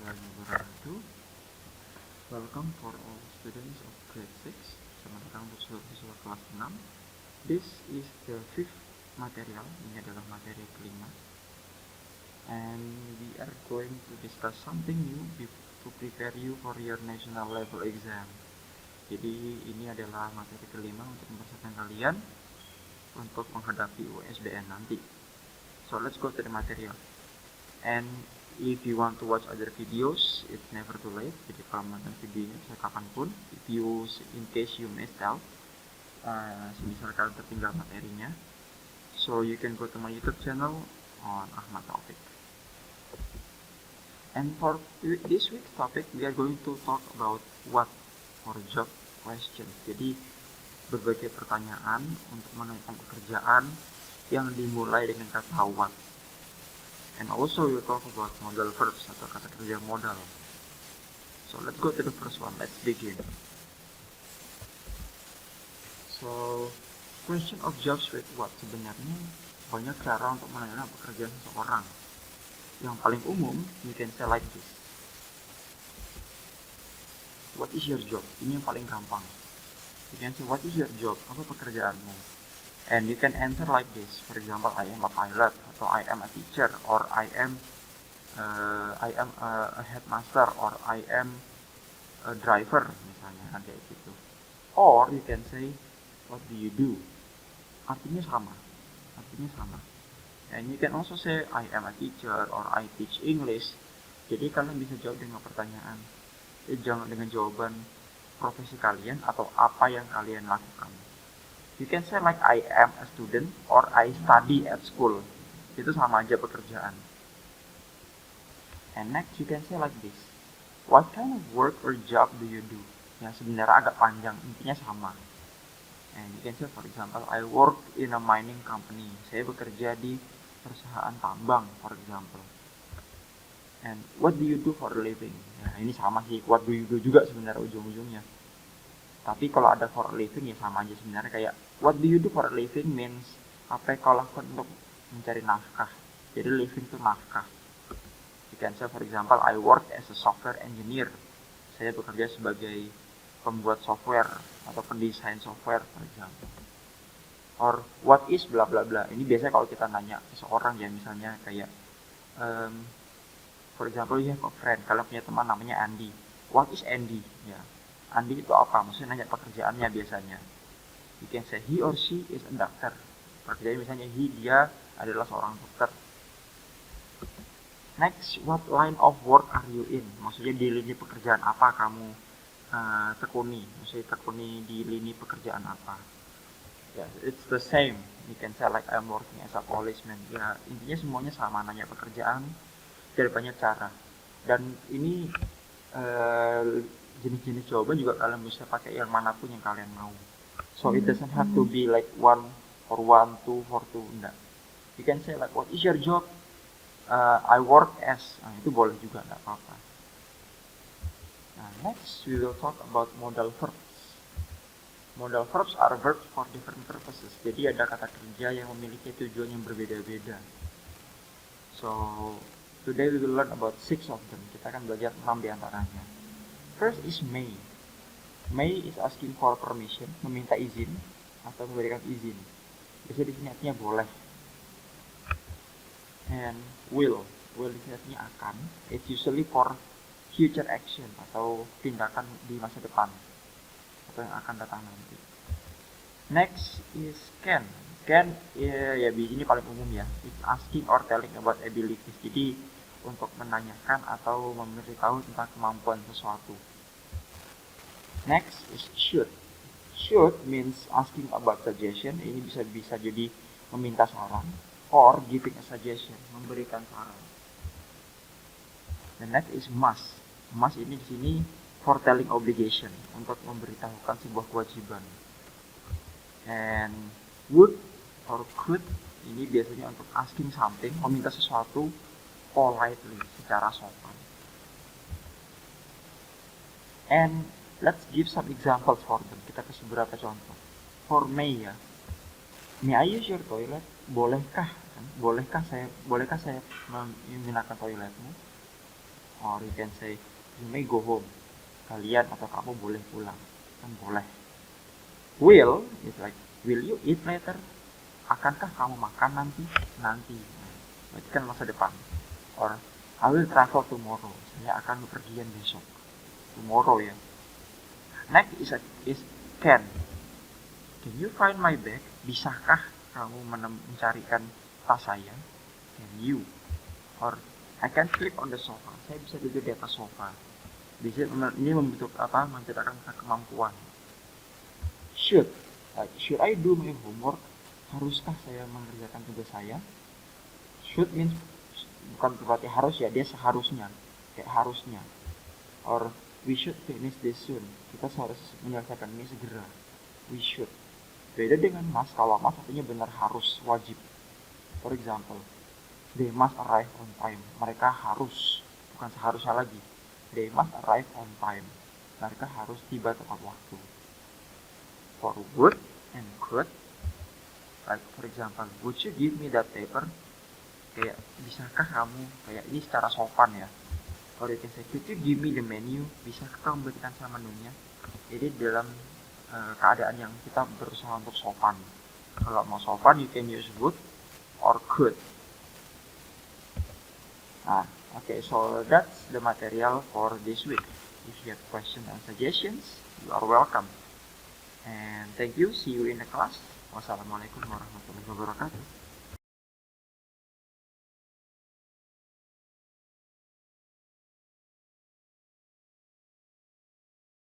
warahmatullahi wabarakatuh. Welcome for all students of grade 6. Selamat datang untuk siswa kelas 6. This is the fifth material. Ini adalah materi kelima. And we are going to discuss something new to prepare you for your national level exam. Jadi ini adalah materi kelima untuk mempersiapkan kalian untuk menghadapi USBN nanti. So let's go to the material. And if you want to watch other videos, it's never too late. Jadi kalau menonton videonya bisa kapanpun. In case you missed out, semisal kalian tertinggal materinya, so you can go to my YouTube channel on Ahmad Taufik. And for this week's topic, we are going to talk about what for job questions. Jadi berbagai pertanyaan untuk menanyakan pekerjaan yang dimulai dengan kata what. And also we'll talk about modal verbs atau kata kerja modal. So let's go to the first one. Let's begin. So question of jobs with what, sebenarnya banyak cara untuk menanyakan pekerjaan seseorang. Yang paling umum, you can say like this. What is your job? Ini yang paling gampang. You can say what is your job? Apa pekerjaanmu? And you can answer like this. For example, I am a pilot, atau I am a teacher, or I am a headmaster, or I am a driver, misalnya kayak gitu. Or you can say, what do you do? Artinya sama. And you can also say, I am a teacher, or I teach English. Jadi kalian bisa jawab dengan pertanyaan, jangan dengan jawaban profesi kalian atau apa yang kalian lakukan. You can say like I am a student or I study at school. Itu sama aja pekerjaan. And next you can say like this. What kind of work or job do you do? Yang sebenarnya agak panjang, intinya sama. And you can say for example, I work in a mining company. Saya bekerja di perusahaan tambang, for example. And what do you do for a living? Nah, ini sama sih, what do you do juga sebenarnya ujung-ujungnya. Tapi kalau ada for a living ya sama aja sebenarnya, kayak what do you do for a living means apa yang kau lakukan untuk mencari nafkah. Jadi living itu nafkah. You can say for example, I work as a software engineer. Saya bekerja sebagai pembuat software atau pendesain software, for example. Or what is bla bla bla. Ini biasanya kalau kita nanya seseorang ya, misalnya kayak for example, you have a friend, kalian punya teman namanya Andy. What is Andy? Ya. Andy itu apa? Maksudnya nanya pekerjaannya biasanya. You can say he or she is a doctor. Pekerjaannya misalnya dia adalah seorang dokter. Next, what line of work are you in? Maksudnya di lini pekerjaan apa kamu tekuni? Maksudnya tekuni di lini pekerjaan apa? Yeah, it's the same. You can say like I'm working as a policeman. Ya, intinya semuanya sama, nanya pekerjaan dari banyak cara. Dan ini jenis-jenis jawaban juga kalian bisa pakai yang manapun yang kalian mau. So it doesn't have to be like one for one, two for two, enggak. You can say like what is your job? I work as. Nah, itu boleh juga, enggak apa-apa. Nah, next we will talk about modal verbs. Modal verbs are verbs for different purposes. Jadi ada kata kerja yang memiliki tujuan yang berbeda-beda. So today we will learn about 6 of them. Kita akan belajar 6 diantaranya. First is may. May is asking for permission, meminta izin atau memberikan izin. Biasanya di sini artinya boleh. And will di sini artinya akan. It's usually for future action atau tindakan di masa depan atau yang akan datang nanti. Next is can. Can ya ini paling umum ya. It's asking or telling about abilities. Jadi untuk menanyakan atau memberitahu tentang kemampuan sesuatu. Next is should. Should means asking about suggestion. Ini bisa jadi meminta saran or giving a suggestion, memberikan saran. The next is must. Must ini di sini for telling obligation, untuk memberitahukan sebuah kewajiban. And would or could ini biasanya untuk asking something, meminta sesuatu politely, secara sopan. And let's give some examples for them. Kita kasih beberapa contoh. For may ya. May I use your toilet? Bolehkah saya menggunakan toiletmu? or you can say you may go home. Kalian atau kamu boleh pulang. Kan boleh. Will is like, will you eat later? Akankah kamu makan nanti? Nanti. Berarti kan masa depan. Or I will travel tomorrow. Saya akan bepergian besok. Tomorrow ya. Next is can. Can you find my bag? Bisakah kamu mencarikan tas saya? Can you? Or I can sleep on the sofa. Saya bisa duduk di atas sofa. Ini membentuk apa? Menceritakan kemampuan. Should. Like, should I do my homework? Haruskah saya mengerjakan tugas saya? Should means bukan berarti harus ya, dia seharusnya. Kayak harusnya. Or we should finish this soon. Kita harus menyelesaikan ini segera. We should. Beda dengan must. Kalau must artinya benar, harus, wajib. For example, they must arrive on time. Mereka harus, bukan seharusnya lagi. They must arrive on time. Mereka harus tiba tepat waktu. For would and could, like for example, would you give me that paper? Kayak, bisakah kamu, kayak ini secara sopan ya. Or you can say, could you give me the menu? Bisakah kamu berikan saya menunya? Jadi dalam keadaan yang kita berusaha untuk sopan. Kalau mau sopan, you can use would or could. Nah, okay, so that's the material for this week. If you have questions and suggestions, you are welcome. And thank you. See you in the class. Wassalamualaikum warahmatullahi wabarakatuh.